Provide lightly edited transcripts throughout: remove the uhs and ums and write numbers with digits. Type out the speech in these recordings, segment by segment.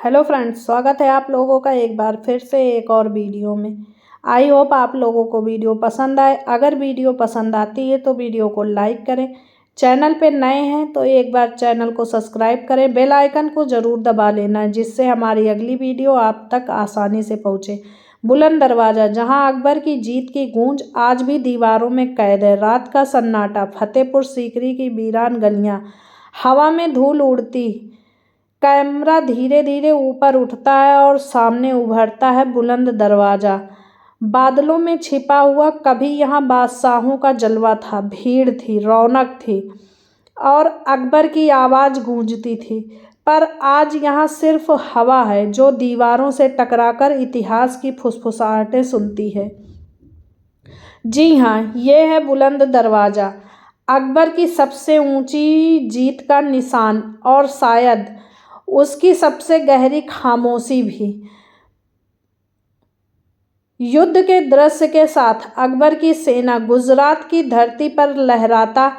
Hello friends, स्वागत है आप लोगों का एक बार फिर से एक और वीडियो में। आई होप आप लोगों को वीडियो पसंद आए। अगर वीडियो पसंद आती है तो वीडियो को लाइक करें। चैनल पे नए हैं तो एक बार चैनल को सब्सक्राइब करें। बेल आइकन को ज़रूर दबा लेना जिससे हमारी अगली वीडियो आप तक आसानी से पहुँचे। बुलंद दरवाज़ा, जहाँ अकबर की जीत की गूंज आज भी दीवारों में कैद है। रात का सन्नाटा, फतेहपुर सीकरी की वीरान गलियाँ, हवा में धूल उड़ती। कैमरा धीरे धीरे ऊपर उठता है और सामने उभरता है बुलंद दरवाज़ा, बादलों में छिपा हुआ। कभी यहाँ बादशाहों का जलवा था, भीड़ थी, रौनक थी और अकबर की आवाज़ गूंजती थी। पर आज यहाँ सिर्फ हवा है जो दीवारों से टकराकर इतिहास की फुसफुसाहटें सुनती है। जी हाँ, ये है बुलंद दरवाज़ा, अकबर की सबसे ऊंची जीत का निशान और शायद उसकी सबसे गहरी खामोशी भी। युद्ध के दृश्य के साथ अकबर की सेना, गुजरात की धरती पर लहराता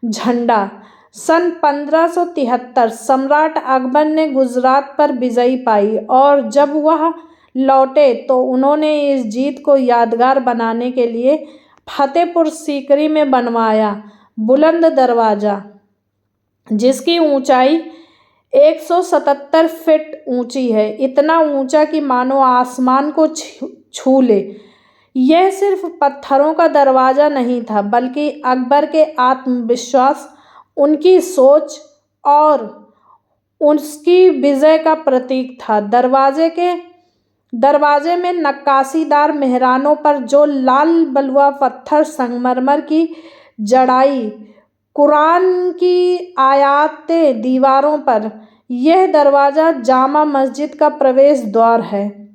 झंडा। सन 1573 सम्राट अकबर ने गुजरात पर विजय पाई और जब वह लौटे तो उन्होंने इस जीत को यादगार बनाने के लिए फतेहपुर सीकरी में बनवाया बुलंद दरवाज़ा, जिसकी ऊंचाई 177 फीट ऊंची है। इतना ऊंचा कि मानो आसमान को छू ले। यह सिर्फ पत्थरों का दरवाज़ा नहीं था, बल्कि अकबर के आत्मविश्वास, उनकी सोच और उसकी विजय का प्रतीक था। दरवाजे में नक्काशीदार मेहरानों पर जो लाल बलुआ पत्थर, संगमरमर की जड़ाई, कुरान की आयतें दीवारों पर। यह दरवाज़ा जामा मस्जिद का प्रवेश द्वार है,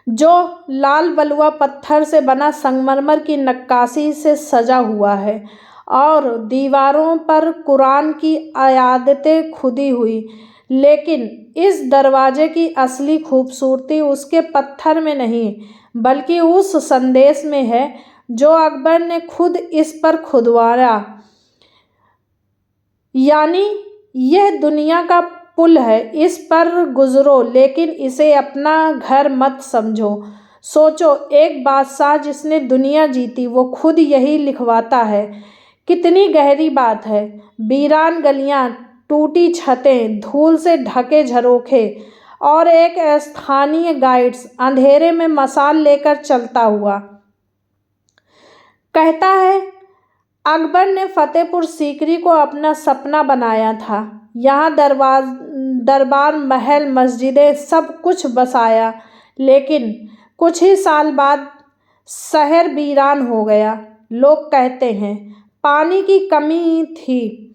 जो लाल बलुआ पत्थर से बना संगमरमर की नक्काशी से सजा हुआ है और दीवारों पर कुरान की आयतें खुदी हुई। लेकिन इस दरवाजे की असली खूबसूरती उसके पत्थर में नहीं, बल्कि उस संदेश में है जो अकबर ने खुद इस पर खुदवाया। यानी यह दुनिया का पुल है, इस पर गुजरो लेकिन इसे अपना घर मत समझो। सोचो, एक बादशाह जिसने दुनिया जीती, वो खुद यही लिखवाता है। कितनी गहरी बात है। वीरान गलियां, टूटी छतें, धूल से ढके झरोखे और एक स्थानीय गाइड्स अंधेरे में मशाल लेकर चलता हुआ कहता है, अकबर ने फतेहपुर सीकरी को अपना सपना बनाया था। यहाँ दरबार, महल, मस्जिदें, सब कुछ बसाया। लेकिन कुछ ही साल बाद शहर वीरान हो गया। लोग कहते हैं पानी की कमी थी,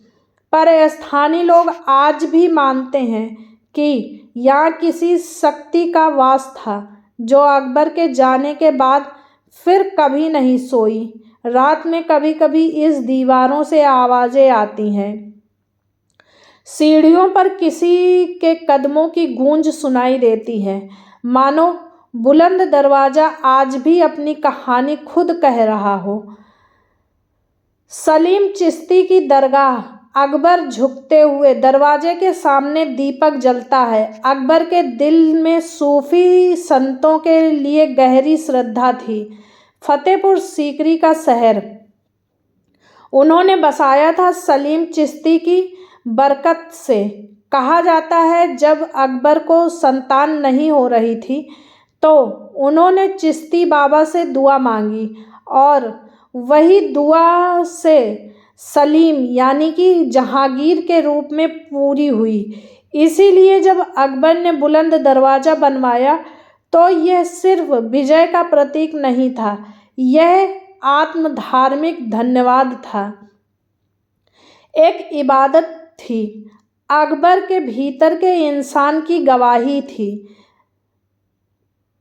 पर स्थानीय लोग आज भी मानते हैं कि यहाँ किसी शक्ति का वास था जो अकबर के जाने के बाद फिर कभी नहीं सोई। रात में कभी कभी इस दीवारों से आवाज़ें आती हैं। सीढ़ियों पर किसी के कदमों की गूंज सुनाई देती है, मानो बुलंद दरवाज़ा आज भी अपनी कहानी खुद कह रहा हो। सलीम चिश्ती की दरगाह, अकबर झुकते हुए, दरवाजे के सामने दीपक जलता है। अकबर के दिल में सूफी संतों के लिए गहरी श्रद्धा थी। फतेहपुर सीकरी का शहर उन्होंने बसाया था सलीम चिश्ती की बरकत से। कहा जाता है जब अकबर को संतान नहीं हो रही थी तो उन्होंने चिश्ती बाबा से दुआ मांगी और वही दुआ से सलीम यानी कि जहांगीर के रूप में पूरी हुई। इसीलिए जब अकबर ने बुलंद दरवाज़ा बनवाया तो यह सिर्फ विजय का प्रतीक नहीं था, यह आत्मधार्मिक धन्यवाद था, एक इबादत थी, अकबर के भीतर के इंसान की गवाही थी।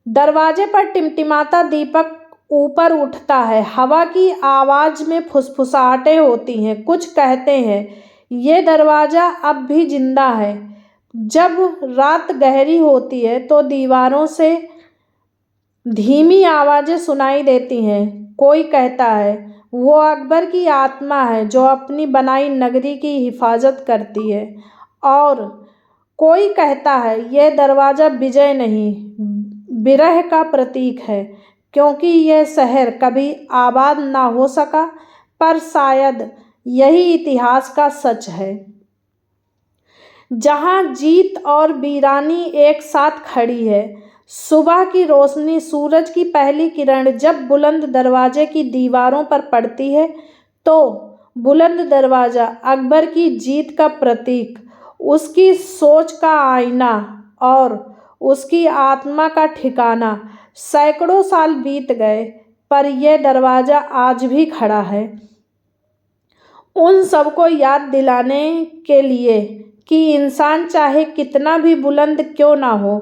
दरवाजे पर टिमटिमाता दीपक ऊपर उठता है, हवा की आवाज़ में फुसफुसाहटें होती हैं। कुछ कहते हैं ये दरवाज़ा अब भी जिंदा है। जब रात गहरी होती है तो दीवारों से धीमी आवाज़ें सुनाई देती हैं। कोई कहता है वो अकबर की आत्मा है जो अपनी बनाई नगरी की हिफाजत करती है, और कोई कहता है यह दरवाज़ा विजय नहीं, विरह का प्रतीक है, क्योंकि यह शहर कभी आबाद ना हो सका, पर शायद यही इतिहास का सच है, जहाँ जीत और वीरानी एक साथ खड़ी है। सुबह की रोशनी, सूरज की पहली किरण जब बुलंद दरवाजे की दीवारों पर पड़ती है, तो बुलंद दरवाज़ा अकबर की जीत का प्रतीक, उसकी सोच का आईना और उसकी आत्मा का ठिकाना। सैकड़ों साल बीत गए, पर यह दरवाज़ा आज भी खड़ा है, उन सबको याद दिलाने के लिए कि इंसान चाहे कितना भी बुलंद क्यों ना हो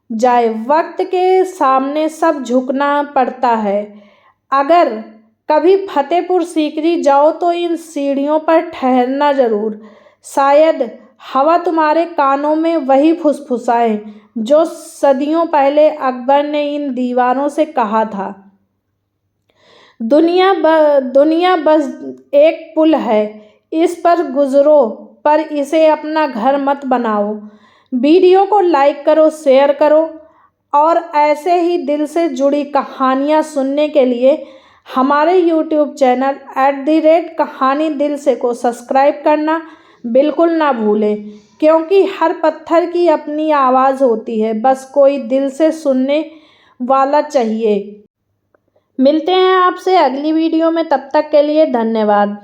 जाए, वक्त के सामने सब झुकना पड़ता है। अगर कभी फतेहपुर सीकरी जाओ तो इन सीढ़ियों पर ठहरना ज़रूर, शायद हवा तुम्हारे कानों में वही फुसफुसाए जो सदियों पहले अकबर ने इन दीवारों से कहा था। दुनिया बस एक पुल है, इस पर गुजरो, पर इसे अपना घर मत बनाओ। वीडियो को लाइक करो, शेयर करो, और ऐसे ही दिल से जुड़ी कहानियाँ सुनने के लिए हमारे YouTube चैनल @कहानी दिल से को सब्सक्राइब करना बिल्कुल ना भूलें, क्योंकि हर पत्थर की अपनी आवाज़ होती है, बस कोई दिल से सुनने वाला चाहिए। मिलते हैं आपसे अगली वीडियो में, तब तक के लिए धन्यवाद।